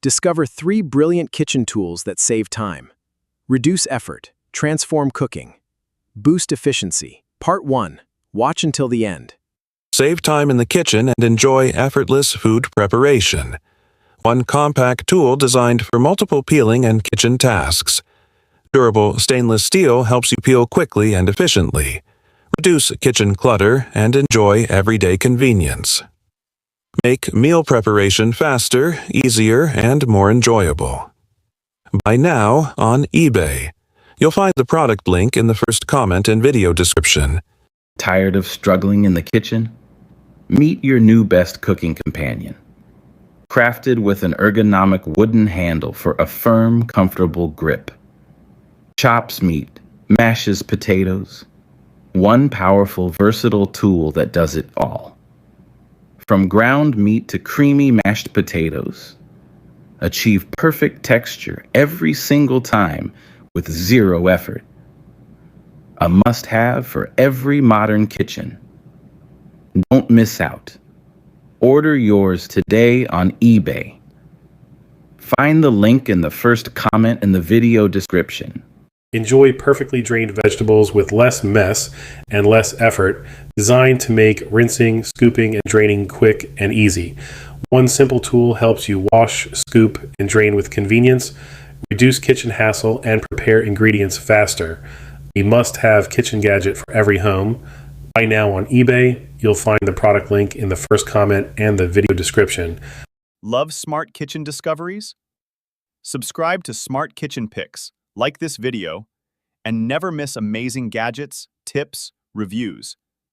Discover 3 brilliant kitchen tools that save time. Reduce effort, transform cooking. Boost efficiency. Part 1. Watch until the end. Save time in the kitchen and enjoy effortless food preparation. One compact tool designed for multiple peeling and kitchen tasks. Durable stainless steel helps you peel quickly and efficiently. Reduce kitchen clutter and enjoy everyday convenience. Make meal preparation faster, easier, and more enjoyable. Buy now on eBay. You'll find the product link in the first comment and video description. Tired of struggling in the kitchen? Meet your new best cooking companion. Crafted with an ergonomic wooden handle for a firm, comfortable grip. Chops meat, mashes potatoes. One powerful, versatile tool that does it all. From ground meat to creamy mashed potatoes. Achieve perfect texture every single time with zero effort. A must-have for every modern kitchen. Don't miss out. Order yours today on eBay. Find the link in the first comment in the video description. Enjoy perfectly drained vegetables with less mess and less effort, designed to make rinsing, scooping, and draining quick and easy. One simple tool helps you wash, scoop, and drain with convenience, reduce kitchen hassle, and prepare ingredients faster. A must-have kitchen gadget for every home. Buy now on eBay. You'll find the product link in the first comment and the video description. Love smart kitchen discoveries? Subscribe to Smart Kitchen Picks, like this video, and never miss amazing gadgets, tips, reviews.